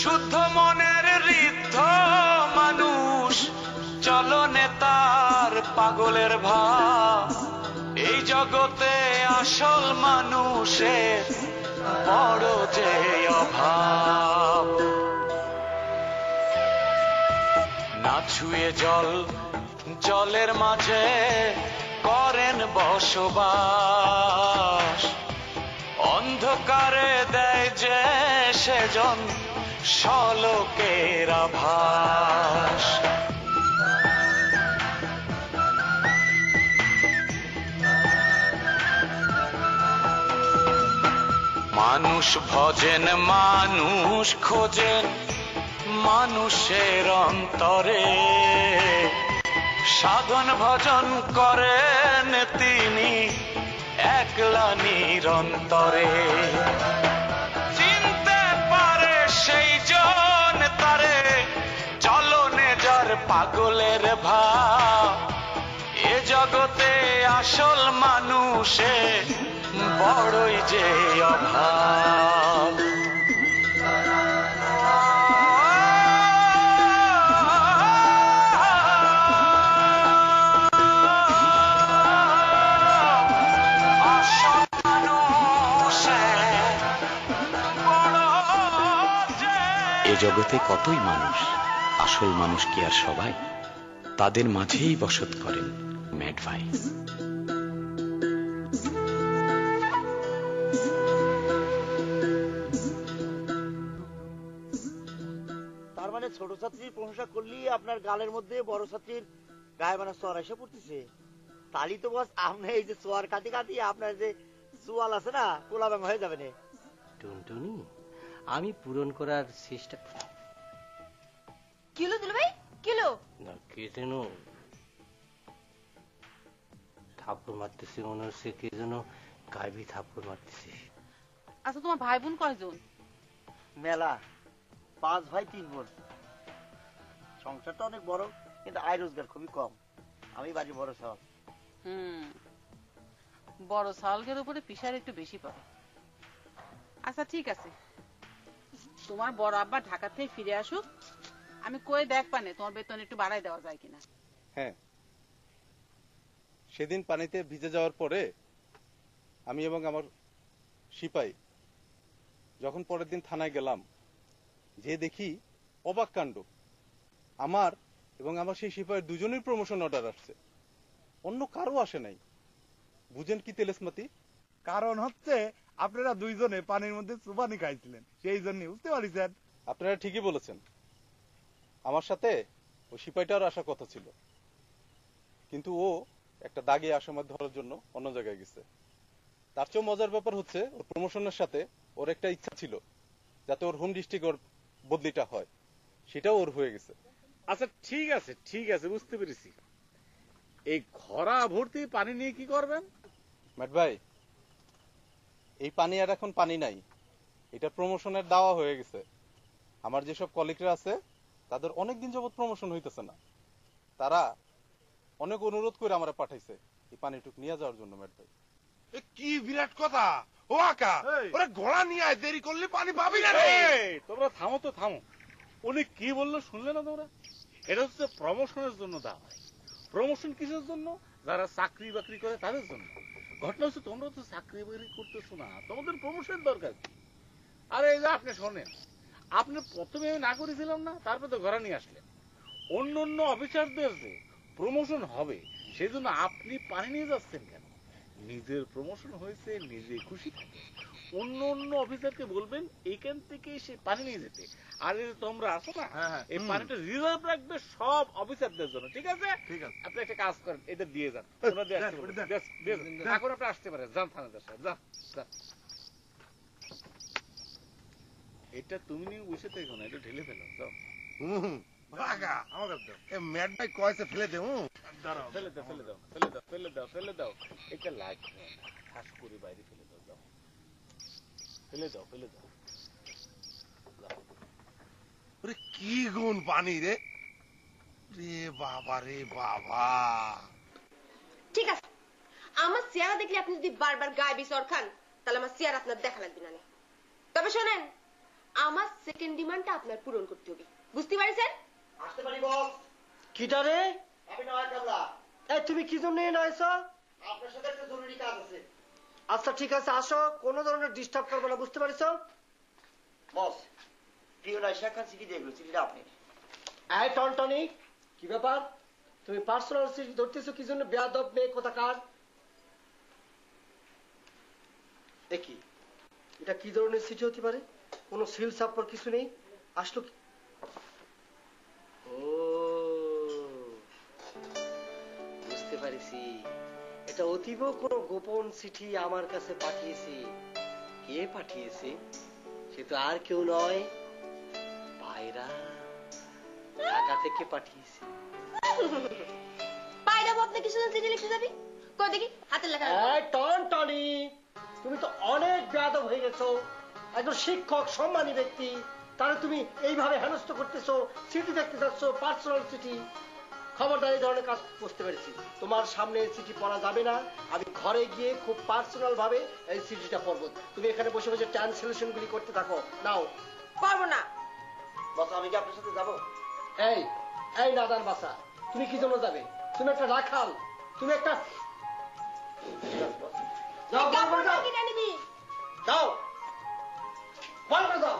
শুদ্ধ মনের ঋদ্ধ মানুষ, চলনে তার পাগলের ভাব। এই জগতে আসল মানুষের বড় যে অভাব। না ছুঁয়ে জল, জলের মাঝে করেন বসবাস। অন্ধকারে দেয় যে সেজন সলোকের আভাস। মানুষ ভজেন, মানুষ খোঁজেন মানুষের অন্তরে। সাধন ভজন করেন তিনি একলা নিরন্তরে। চিনতে পারে সেই জন তারে, চলনে যার পাগলের ভাব। এ জগতে আসল মানুষে বড়ই যে অভাব। এ জগতে কতই মানুষ, আসল মানুষ কি আর সবাই? তাদের মাঝেই বসত করেন ম্যাড ভাই। তার মানে ছোট ছাত্রীর প্রশংসা করলেই আপনার গালের মধ্যে বড় ছাত্রীর গায়ে মানে চর এসে পড়তেছে। তালি তো বস আপনি এই যে চর কাটি কাটি আপনার যে চুয়াল আছে না, পোলা ব্যাং হয়ে যাবে না। টুনটুনি, আমি পূরণ করার চেষ্টা। কিলো দিল ভাই, কিলো না কে যেন থাপ্পড় মারতেছে, মনে হচ্ছে কে যেন গায়ে থাপ্পড় মারতেছে। আচ্ছা তোমার ভাই বোন কয়জন? মেলা, 5 ভাই 3 বোন। সংসারটা অনেক বড়, কিন্তু আয় রোজগার খুবই কম। আমি বাড়ি বড় সব। বড় সালকের উপরে পিসার একটু বেশি পাবে। আচ্ছা ঠিক আছে, তোমার বড় আব্বা ঢাকা থেকে ফিরে আসুক, আমি কয়ে দেখ পানে তোমার বেতন একটু বাড়াই দেওয়া যায় কিনা। হ্যাঁ, সেদিন পানিতে ভিজে যাওয়ার পরে আমি এবং আমার সিপাই যখন পরের দিন থানায় গেলাম, যে দেখি অবাক কাণ্ড। আমার এবং আমার সেই সিপাহীর দুজনের প্রমোশন অর্ডার আসছে, অন্য কারো আসে নাই। বুঝেন কি তেলেসমাতি? কারণ হচ্ছে আপনারা দুইজনে পানির মধ্যে চুবানি খাইছিলেন, সেই জন্য। বুঝতে পারিছেন? আপনারা ঠিকই বলেছেন। আমার সাথে ওই সিপাহীটার আসার কথা ছিল, কিন্তু ও একটা দাগে আসামার ধরার জন্য অন্য জায়গায় গেছে। তার চেয়েও মজার ব্যাপার হচ্ছে, ওর প্রমোশনের সাথে ওর একটা ইচ্ছা ছিল যাতে ওর হোম ডিস্ট্রিক্ট ওর বদলিটা হয়, সেটাও ওর হয়ে গেছে। আচ্ছা ঠিক আছে, ঠিক আছে, বুঝতে পেরেছি। এই ঘরা ভর্তি পানি নিয়ে কি করবেন? ম্যাট ভাই, এই পানি আর এখন পানি নাই, এটা প্রমোশনের দাওয়া হয়ে গেছে। আমার যেসব কলিগরা আছে তাদের অনেকদিন যাবত প্রমোশন হইতেছে না, তারা অনেক অনুরোধ করে আমরা পাঠাইছে এই পানিটুক নিয়ে যাওয়ার জন্য। ম্যাট ভাই, কি বিরাট কথা! ও আকা, ওরা ঘোড়া নিয়ে আয়, দেরি করলে পানি পাবি না। তোমরা থামো তো, থামো। উনি কি বললো শুনলে না তোমরা? এটা হচ্ছে প্রমোশনের জন্য দেওয়া হয়। প্রমোশন কিসের জন্য? যারা চাকরি বাকরি করে তাদের জন্য। ঘটনা হচ্ছে তোমরা তো চাকরি বাকরি করতেছো না, তোমাদের প্রমোশন দরকার কি? আরে এই যে আপনি শোনেন, আপনি প্রথমে না করেছিলাম না, তারপরে তো ঘোড়া নিয়ে আসলেন। অন্য অন্য অফিসারদের যে প্রমোশন হবে সেই জন্য আপনি পানি নিয়ে যাচ্ছেন কেন? নিজের প্রমোশন হয়েছে, নিজে খুশি থাকে। অন্য অন্য অফিসারকে বলবেন এইখান থেকে সে পানি নিয়ে যেতে। আর তোমরা আসো না, এই পানিটা রিজার্ভ রাখবে সব অফিসারদের জন্য। ঠিক আছে? ঠিক আছে। আপনি একটা কাজ করেন, এটা দিয়ে যান। এখন আপনি আসতে পারেন, যান থানাদার সাহেব, যান। এটা তুমি নিয়ে বসে থেকো না, এটা ঢেলে ফেলো, যাও। ম্যাট ভাই কয়েছে ফেলে দে। ফেলে দাও, ফেলে দাও, ফেলে দাও, ফেলে দাও, ফেলে দাও। এটা লাগবে না, ঠাস করে বাইরে ফেলে দাও, যাও। ফেলে দাও, ফেলে দাও। কি গুণ পানি রে! রে বাবা, রে বাবা! ঠিক আছে, আমার চেহারা দেখলে আপনি যদি বারবার গায়ে বিচর খান, তাহলে আমার চেহারা আপনার দেখা লাগবে না। তবে শোনেন, আমার সেকেন্ড ডিমান্ডটা আপনার পূরণ করতে হবে, বুঝতে পারছেন? আসতে পারি বস? কিটারে আমি নয় কামলা। এই তুমি কি জন্য এনে আইছো? আপনার সাথে একটা জরুরি কাজ আছে। আচ্ছা ঠিক আছে, আসো, কোনো ধরনের ডিস্টার্ব করবো না, বুঝতে পারছো? বস, প্রিয় রাইসা খান চিঠি দেখলো, চিঠিটা আপনি। এই টনটনি, কি ব্যাপার? তুমি পার্সোনাল চিঠি ধরতেছো কি জন্য? বেয়াদব মেয়ে কোথাকার। দেখি এটা কি ধরনের চিঠি হতে পারে? কোনো সিল সাপ্পর কিছু নেই, আসলো কি? ও বুঝতে পারিছি, এটা অতীব কোনো গোপন চিঠি আমার কাছে পাঠিয়েছে। কে পাঠিয়েছে? সে তো আর কেউ নয়, পায়রা ঢাকা থেকে পাঠিয়েছে। পায়রা আপনি কিছু চিঠি লিখতে যাবি? কই দেখি হাতের লেখা। এই টনটনি, তুমি তো অনেক বেয়াদব হয়ে গেছো। একজন শিক্ষক, সম্মানী ব্যক্তি, তাহলে তুমি এইভাবে হেনস্থ করতেছো, চিঠি দেখতে যাচ্ছ, পার্সোনাল চিঠি। খবরদার, এই ধরনের কাজ বুঝতে পেরেছি। তোমার সামনে চিঠি পড়া যাবে না, আমি ঘরে গিয়ে খুব পার্সোনাল ভাবে এই চিঠিটা পড়বো। তুমি এখানে বসে বসে ট্রান্সলেশন গুলি করতে থাকো। নাও। পারবো না। বস, আমি কি আপনার সাথে যাবো? এই এই নাদান বাসা, তুমি কি জন্য যাবে? তুমি একটা রাখাল, তুমি একটা যাও, বল করে যাও, যাও, বল করে যাও।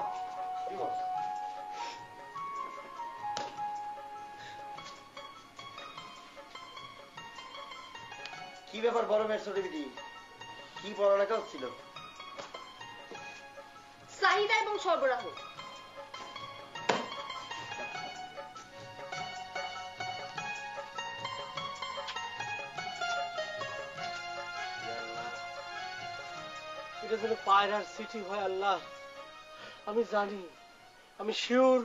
কি ব্যাপার বড় মেয়ের ছোট বিটি, কি পড়ালেখা হচ্ছিল? চাহিদা এবং সরবরাহ। এটা যেন পায়রার চিঠি হয় আল্লাহ। আমি জানি, আমি শিওর,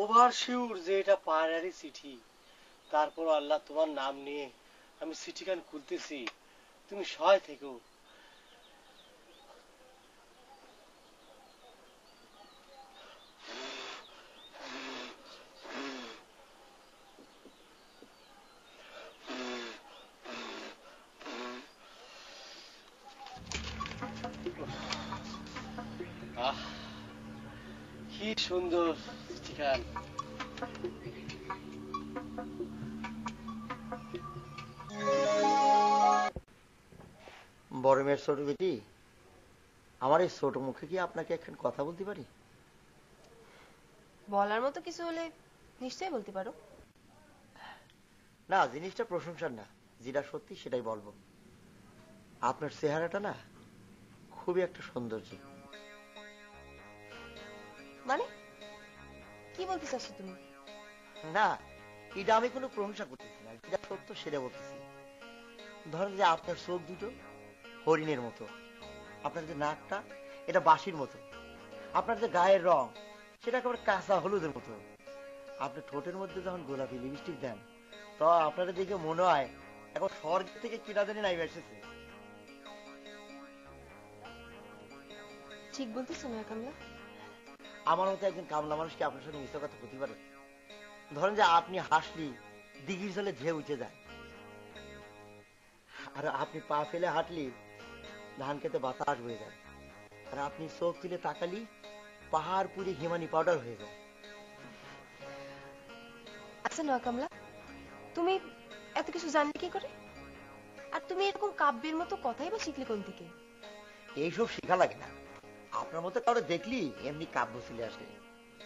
ওভার শিওর যে এটা পায়রারই চিঠি। তারপর আল্লাহ তোমার নাম নিয়ে আমি চিঠিখান খুলতেছি, তুমি সহায় থেকো। আহ, কি সুন্দর চিঠিখান। বড় মেয়ের ছোট বেটি, আমার এই ছোট মুখে কি আপনাকে এখন কথা বলতে পারি? বলার মতো কিছু হলে নিশ্চয়ই বলতে পারো। না, জিনিসটা প্রশংসার না, যেটা সত্যি সেটাই বলবো। আপনার চেহারাটা না খুবই একটা সৌন্দর্য। মানে কি বলতে চাচ্ছ তুমি? না, এটা আমি কোনো প্রশংসা করতেছি না, যেটা সত্য সেটা বলতেছি। ধরেন যে আপনার চোখ দুটো হরিণের মতো, আপনার যে নাকটা এটা বাঁশির মতো, আপনার যে গায়ের রং সেটা একেবারে কাঁচা হলুদের মতো, আপনি ঠোঁটের মধ্যে যখন গোলাপি লিপস্টিক দেন তো আপনারা দেখে মনে হয় এখন স্বর্গ থেকে কিনা জানি নাই এসেছে। ঠিক বলতেছো না কামলা? আমার মতো একজন কামলা মানুষ কি আপনার সঙ্গে মিথ্যা কথা হতে পারে? ধরেন যে আপনি হাসলি দিঘির জলে ঢেউ উঠে যায়, আর আপনি পা ফেলে হাঁটলি ধান খেতে বাতাস হয়ে যায়, আর আপনি চোখ তুলে তাকালি পাহাড় পুরি হিমানি পাউডার হয়ে যায়। আচ্ছা নয় কামলা, তুমি এত কিছু জানলে কি করে? আর তুমি এরকম কাব্যের মতো কথাই বা শিখলে কোন থেকে? এইসব শেখা লাগে না, আপনার মতো কারো দেখলি এমনি কাব্য চলে আসে।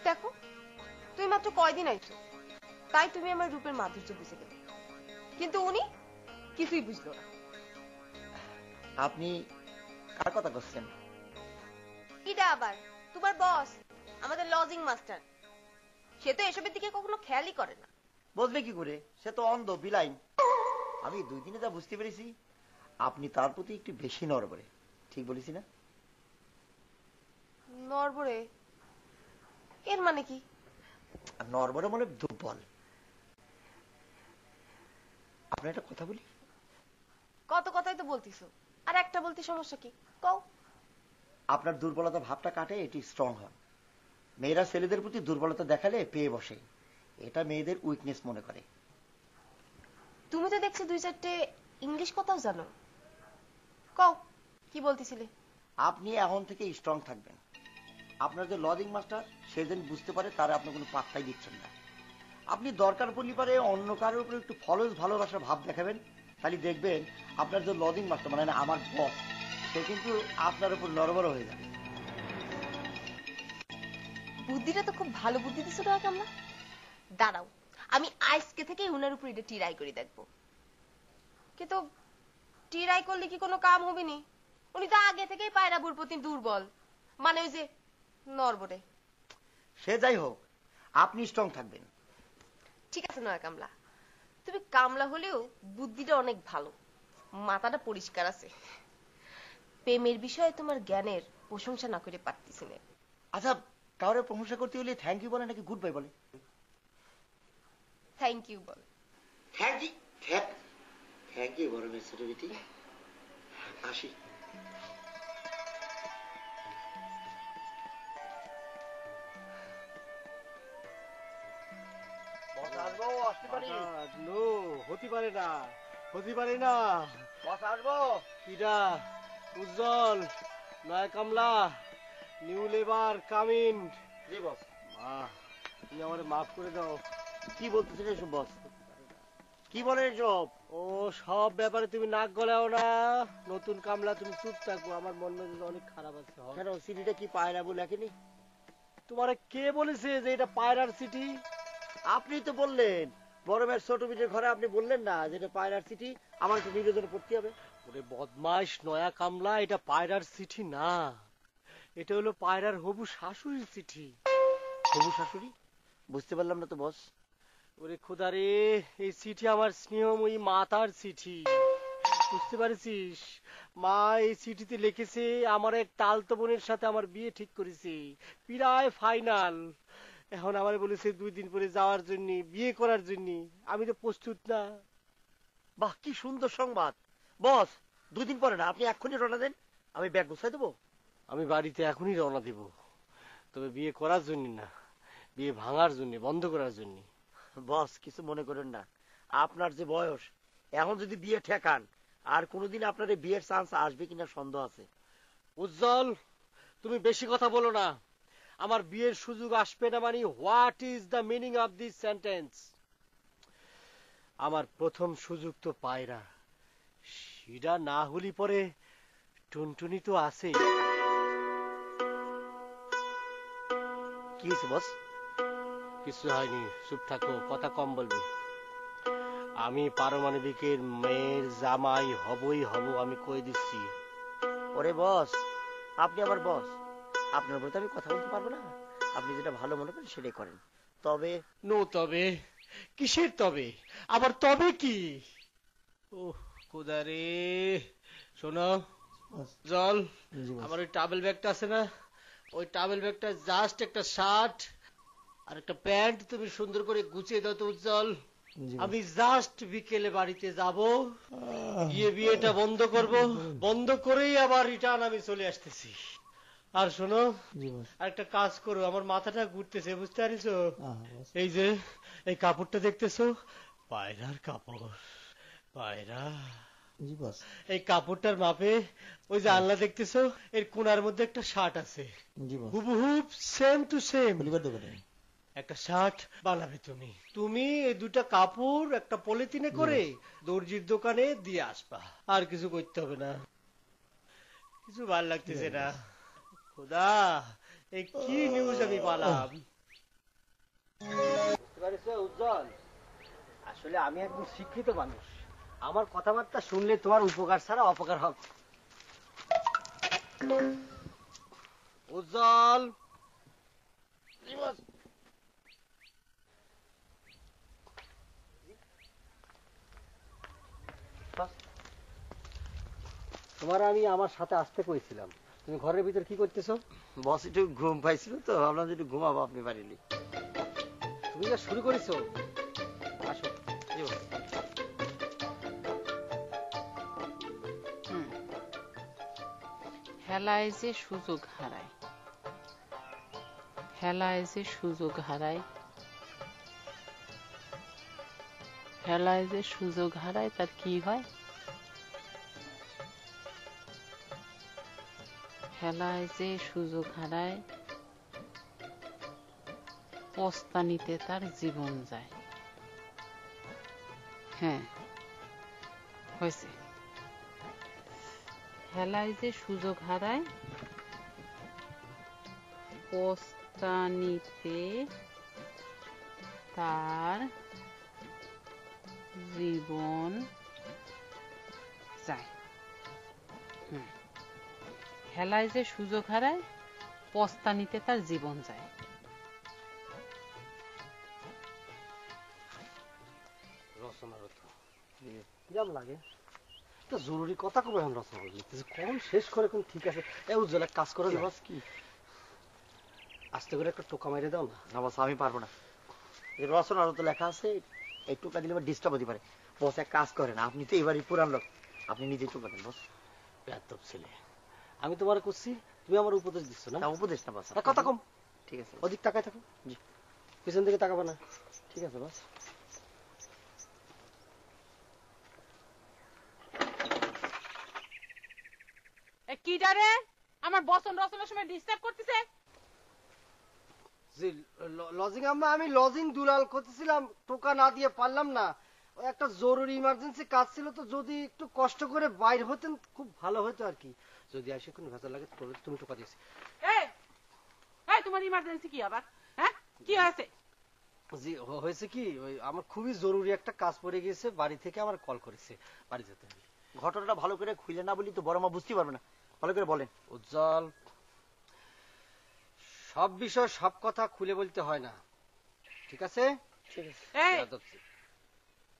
দেখো, তুমি মাত্র কয়দিন আইছো, তাই তুমি আমার রূপের মাধুর্য বুঝে গেলে, কিন্তু উনি কিছুই বুঝলো না। আপনি কার কথা করছেন? এটা আবার তোমার বস, আমাদের লজিং মাস্টার। সে তো এসবের দিকে কখনো খেয়ালই করে না। বুঝবে কি করে, সে তো অন্ধ বিলাইন। আমি 2 দিনে যা বুঝতে পেরেছি আপনি তার প্রতি একটু বেশি নড়বড়ে, ঠিক বলেছি না? নড়বড়ে এর মানে কি? নড়বড়ে মানে দুর্বল। আপনার একটা কথা বলি। কত কথাই তো বলতিছো, আর একটা বলতে সমস্যা কি কও? আপনার দুর্বলতা ভাবটা কাটে, এটি স্ট্রং হন। মেয়েরা ছেলেদের প্রতি দুর্বলতা দেখালে পেয়ে বসে, এটা মেয়েদের উইকনেস মনে করে। তুমি তো দেখছি 2-4টে ইংলিশ কথাও জানো, কও কি বলতেছিলে? আপনি এখন থেকে স্ট্রং থাকবেন, আপনার যে লজিং মাস্টার সে যেন বুঝতে পারে তারা আপনার কোনো পাত্তাই দিচ্ছেন না। আপনি দরকার পড়লে পারে অন্য কারোর উপরে একটু ফলস ভালোবাসার ভাব দেখাবেন, তাহলে দেখবেন আপনার যে লজিং মাস্টার মানে আমার বস সে কিন্তু আপনার উপর নড়বড় হয়ে যাবে। বুদ্ধিটা তো খুব ভালো বুদ্ধি দিছো না কামলা। দাঁড়াও, আমি আজকে থেকে উনার উপর এটা ট্রাই করে দেখবো। কিন্তু ট্রাই করলে কি কোনো কাম হবে নি? উনি তো আগে থেকেই পায়রাবুর প্রতি দুর্বল, মানে ওই যে নরবরে। সে যাই হোক, আপনি স্ট্রং থাকবেন। ঠিক আছে নয় কামলা, তুমি কামলা হলেও বুদ্ধিটা অনেক ভালো, মাথাটা পরিষ্কার আছে। প্রেমের বিষয়ে তোমার জ্ঞানের প্রশংসা না করে পারতেছি না। আচ্ছা, কাউরে প্রশংসা করতে হলে থ্যাংক ইউ বলে নাকি গুড বাই বলে? থ্যাংক ইউ বল। থ্যাংক ইউ থ্যাংক ইউ বড় মেয়ে ছোট বেটি। আসি। হতে পারে না, হতে পারে না। কিরা? উজ্জ্বল, নয় কামলা, নিউ লেবার কামিন। তুমি আমার মাফ করে দাও। কি বলতেছেন এসব বস? কি বলে এসব? ও সব ব্যাপারে তুমি নাক গলাও না। নতুন কামলা, তুমি চুপ থাকো। আমার মন মেজাজ অনেক খারাপ আছে। কেন, সিটিটা কি পায়রা বলে লেখেনি? তোমারে কে বলেছে যে এটা পায়রার সিটি? আপনি তো বললেন বড় মেয়ের ছোট বেটির ঘরে, আপনি বললেন না যেটা পায়রার সিটি? আমার তো নিবেদন করতে হবে। ওরে বদমাইশ নয়া কামলা, এটা পায়রার চিঠি না, এটা হলো পায়রার হবু শাশুড়ির চিঠি। হবু শাশুড়ি? বুঝতে পারলাম না তো বস। ওরে খোদারে, এই চিঠি আমার স্নেহময়ী মাতার চিঠি, বুঝতে পারছিস? মা এই চিঠিতে লিখেছে আমার এক তালতো বোনের সাথে আমার বিয়ে ঠিক করেছে, প্রায় ফাইনাল। এখন আমার বলেছে 2 দিন পরে যাওয়ার জন্য, বিয়ে করার জন্য। আমি তো প্রস্তুত না। বাহ, কি সুন্দর সংবাদ বস। 2 দিন পরে না, আপনি এক্ষুনি রওনা দেন, আমি ব্যাগ গুছাই দেবো। আমি বাড়িতে এখনই রওনা দিব, তবে বিয়ে করার জন্য না, বিয়ে ভাঙার জন্য, বন্ধ করার জন্য। বস কিছু মনে করেন না, আপনার যে বয়স, এখন যদি বিয়ে ঠেকান আর কোনোদিন আপনার এই বিয়ের চান্স আসবে কিনা সন্দেহ আছে। উজ্জ্বল, তুমি বেশি কথা বলো না। আমার বিয়ের সুযোগ আসবে না মানে what is the meaning of this sentence? আমার প্রথম সুযোগ তো পায়রা, সেটা না হলি পরে টুনটুনি তো আছে। কি হয়েছে বস? কিছু হয়নি, চুপ থাকো, কথা কম বলবি। আমি পারমাণবিকের মেয়ের জামাই হবই হব, আমি কই দিচ্ছি। ওরে বস, আপনি আমার বস, আপনার উপরে তো আমি কথা বলতে পারবো না। আপনি যেটা ভালো মনে করেন সেটাই করেন। তবে নো তবে? কিসের তবে? আবার তবে কি? ও খোদা রে। শোনো জল, আমার ওই টাবেল ব্যাগটা আছে না, ওই টাবেল ব্যাগটা জাস্ট একটা শার্ট আর একটা প্যান্ট তুমি সুন্দর করে গুছিয়ে দাও তো উজ্জ্বল। আমি জাস্ট বিকেলে বাড়িতে যাব, গিয়ে বিয়েটা বন্ধ করব, বন্ধ করেই আবার রিটার্ন আমি চলে আসতেছি। আর শোনো, একটা কাজ করো, আমার মাথাটা ঘুরতেছে, বুঝতে পারিছো? এই যে এই কাপড়টা দেখতেছো, পায়রার কাপড়, পায়রা। এই কাপড়টার মাপে ওই যে আল্লাহ দেখতেছো, এর কোনার মধ্যে একটা শার্ট আছে, হুবহুব সেম টু সেম। একটা শার্ট বানাবে তুমি। তুমি এই 2টা কাপড় একটা পলিথিনে করে দর্জির দোকানে দিয়ে আসবা, আর কিছু করতে হবে না। কিছু ভাল লাগতেছে না। খোদা, এই কি নিউজ আমি পালাম। উজ্জ্বল, আসলে আমি একদম শিক্ষিত মানুষ, আমার কথাবার্তা শুনলে তোমার উপকার ছাড়া অপকার হবে। উজ্জ্বল, তোমার আমি আমার সাথে আসতে কইছিলাম, তুমি ঘরের ভিতর কি করতেছো? বস একটু ঘুম পাইছিল তো, ভাবলাম যে একটু ঘুমাবো আপনি বাড়িলে। তুমি যা শুরু করেছো, আসো। হেলায় যে সুযোগ হারায়, হেলায় যে সুযোগ হারায়, হেলায় যে সুযোগ হারায়, তার কি হয়? হেলায় যে সুযোগ হারায়, পস্তানিতে তার জীবন যায়। হ্যাঁ হয়েছে, খেলায় যে সুযোগ হারায় পস্তানিতে তার জীবন যায়। খেলায় যে সুযোগ হারায় পস্তানিতে তার জীবন যায়। রচনার তো কেমন লাগে? একটা জরুরি কথা কবে এখন রচনা লিখতেছি, কখন শেষ করে কোন ঠিক আছে। এ উজ্জ্বল এক কাজ করে না বাস, কি আস্তে করে একটা টোকা মাইরে দাও না। না বস আমি পারবো না, এই রচনারও তো লেখা আছে, এই টোকা দিলে ডিস্টার্ব হতে পারে। বস এক কাজ করেন, আপনি তো এবারই পুরান লোক, আপনি নিজে টোকা দেন বস। বেয়াদব ছেলে, আমি তোমার করছি, তুমি আমার উপদেশ দিচ্ছ না। উপদেশ না বস, কথা কম। ঠিক আছে ওদিক তাকায় থাকো, জি পিছন দিকে তাকাবো না। ঠিক আছে বস। কি ডারে আমার বসন রচনার সময় ডিস্টার্ব করতেছে? জি লজিং আম্মা, আমি লজিং দুলাল করতেছিলাম, টোকা না দিয়ে পারলাম না। একটা জরুরি ইমার্জেন্সি কাজ ছিল, তো যদি একটু কষ্ট করে বাইরে হতেন খুব ভালো হতো আর কি। যদি আসে কোনো ভেতর লাগে তুমি টোকা দিয়েছি। তোমার ইমার্জেন্সি কি আবার? হ্যাঁ কি হয়েছে? জি হয়েছে কি, ওই আমার খুবই জরুরি একটা কাজ পড়ে গিয়েছে, বাড়ি থেকে আমার কল করেছে, বাড়ি যেতে হবে। ঘটনাটা ভালো করে খুলে না বলি তো বড় মা বুঝতে পারবে না, ভালো করে বলেন। উজ্জ্বল, সব বিষয় সব কথা খুলে বলতে হয় না, ঠিক আছে? ঠিক আছে।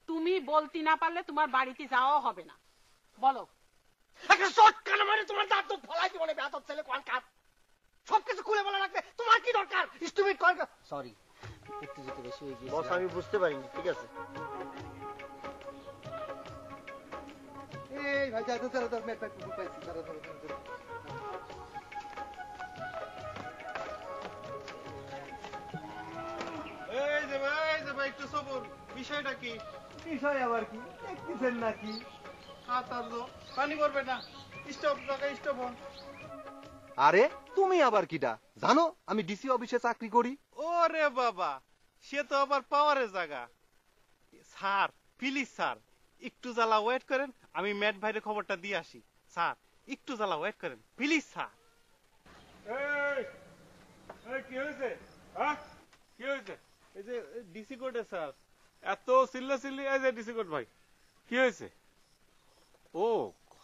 তুমি বলতে না পারলে তোমার বাড়িতে যাওয়া হবে না, বলো। একটা শর্ট কানে মারে তোমার দাঁত তো ফলাই দিব না, বেয়াদব ছেলে কোন কাজ। সবকিছু খুলে বলা রাখতে তোমার কি দরকার? স্টুপিড কোন কাজ। সরি, উত্তেজিত বেশি হয়ে গিয়েছে বস, আমি বুঝতে পারিনি। ঠিক আছে এই ভাই যা ধরো ধরো মেট মেট পুকুর পাইছি, ধরো ধরো ধরো। এই যে ভাই একটু সবর, বিষয়টা কি? বিষয় আবার কি দেখতেছেন নাকি? হাত আর পানি করবে না, স্টপ জায়গা স্টপ হন। আরে তুমি আবার কিটা জানো আমি ডিসি অফিসে চাকরি করি? ওরে বাবা, সে তো আবার পাওয়ারের জায়গা। স্যার প্লিজ স্যার একটু জ্বালা ওয়েট করেন, আমি ম্যাট ভাইয়ের খবরটা দিয়ে আসি। স্যার একটু জ্বালা ওয়েট করেন প্লিজ স্যার। কি হয়েছে? কি হয়েছে? এই যে ডিসি কোর্টে স্যার এত চিল্লাচিল্লি। এই যে ডিসি কোর্ট ভাই, কি হয়েছে? ও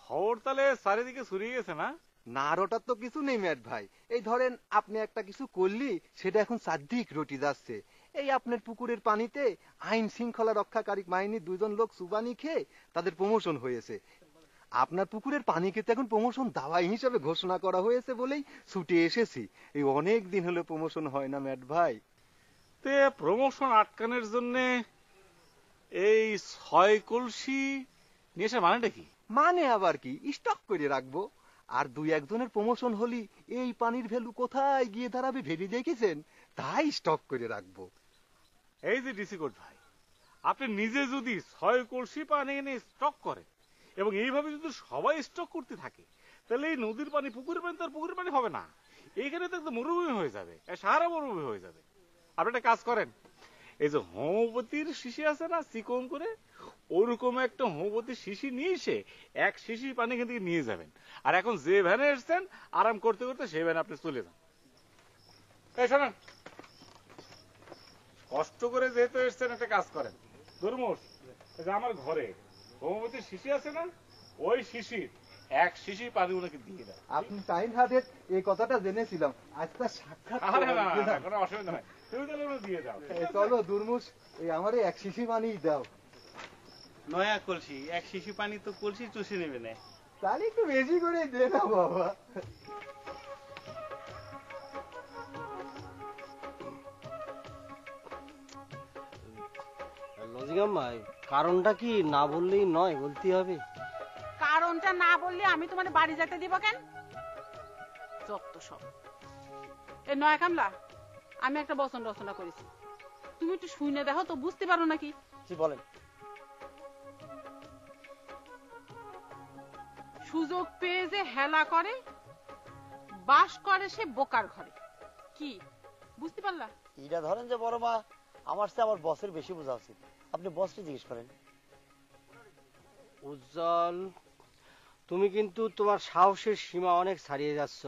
খবর তাহলে চারিদিকে ছড়িয়ে গেছে না? না ওটার তো কিছু নেই ম্যাট ভাই, এই ধরেন আপনি একটা কিছু করলি সেটা এখন চারদিক রটি যাচ্ছে। এই আপনার পুকুরের পানিতে আইন শৃঙ্খলা রক্ষাকারী বাহিনীর 2 জন লোক সুবানি খেয়ে তাদের প্রমোশন হয়েছে। আপনার পুকুরের পানিকে তো এখন প্রমোশন দাওয়াই হিসেবে ঘোষণা করা হয়েছে বলেই ছুটে এসেছি। এই অনেক দিন হলো প্রমোশন হয় না ম্যাট ভাই। তে প্রমোশন আটকানোর জন্য এই 6 কলসি নিয়ে আসা মানেটা কি? মানে আবার কি, স্টক করে রাখবো। আর 2-1 জনের প্রমোশন হলি এই পানির ভ্যালু কোথায় গিয়ে দাঁড়াবে ভেবে দেখেছেন, তাই স্টক করে রাখবো। এই যে ডিসি কোর্ট ভাই, আপনি নিজে যদি 6 কলসি পানি এনে স্টক করেন এবং এইভাবে যদি সবাই স্টক করতে থাকে, তাহলে এই নদীর পানি পুকুরের পানি তার পুকুরের পানি হবে না, এইখানে তো একদম মরুভূমি হয়ে যাবে, সারা মরুভূমি হয়ে যাবে। আপনি একটা কাজ করেন, এই যে হোমিওপ্যাথির শিশি আছে না চিকন করে, ওরকম একটা হোমিওপ্যাথির শিশি নিয়ে এসে 1 শিশি পানি এখান থেকে নিয়ে যাবেন। আর এখন যে ভ্যানে এসছেন আরাম করতে করতে সেই ভ্যানে আপনি চলে যান। এই শোনেন, কষ্ট করে যেহেতু এসছেন একটা কাজ করেন, দুর্মুষ আমার ঘরে হোমিওপ্যাথির শিশি আছে না, ওই শিশির 1 শিশি পানি ওনাকে দিয়ে দেন। আপনি টাইম হার্টেড এই কথাটা জেনেছিলাম, আজকে সাক্ষাৎ কোনো অসুবিধা নাই, তুমি তাহলে দিয়ে দাও। চলো দুর্মুষ, এই আমারে 1 শিশি পানি দাও। নয়া কলসি 1 শিশি পানি তো কলসি চুষে নেবে না, তাহলে একটু বেশি করে দে না বাবা। লজিকাম্মা, কারণটা কি না বললেই নয়, বলতে হবে। কারণটা না বললে আমি তোমার বাড়ি যেতে দিব কেন? যত সব। এ নয়া কামলা, আমি একটা বচন রচনা করেছি, তুমি একটু শুনে দেখো তো, বুঝতে পারো নাকি? জি বলেন। সুযোগ পেয়ে যে হেলা করে, বাস করে সে বোকার ঘরে। কি বুঝতে পারলা? এটা ধরেন যে বড় মা, আমার চেয়ে আমার বসের বেশি বোঝা উচিত। আপনি বসকে জিজ্ঞেস করেন। উজ্জ্বল, তুমি কিন্তু তোমার সাহসের সীমা অনেক ছাড়িয়ে যাচ্ছ।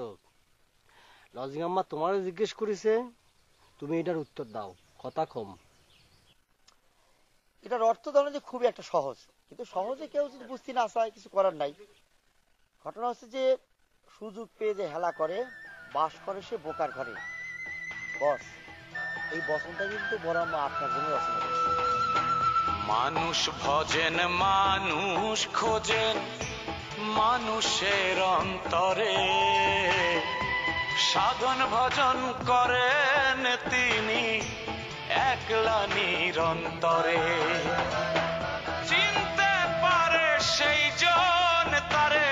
লজিং আম্মা তোমারও জিজ্ঞেস করেছে, তুমি এটার উত্তর দাও, কথা কম। এটার অর্থ ধরেন যে খুবই একটা সহজ, কিন্তু সহজে কেউ যদি বুঝতে না চায় কিছু করার নাই। ঘটনা হচ্ছে যে সুযোগ পেয়ে যে হেলা করে, বাস করে সে বোকার ঘরে। বস, এই বসনটা কিন্তু বড় আম্মা আপনার জন্য রচনা করছে। মানুষ ভজেন মানুষ খোঁজেন মানুষের অন্তরে, সাধন ভজন করেন তিনি একলা নিরন্তরে। চিনতে পারে সেই জন তারে,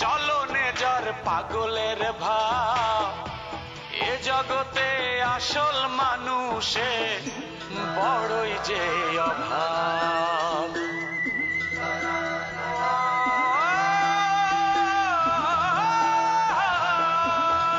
চলনে যার পাগলের ভাব। এ জগতে আসল মানুষে বড়ই যে অভাব।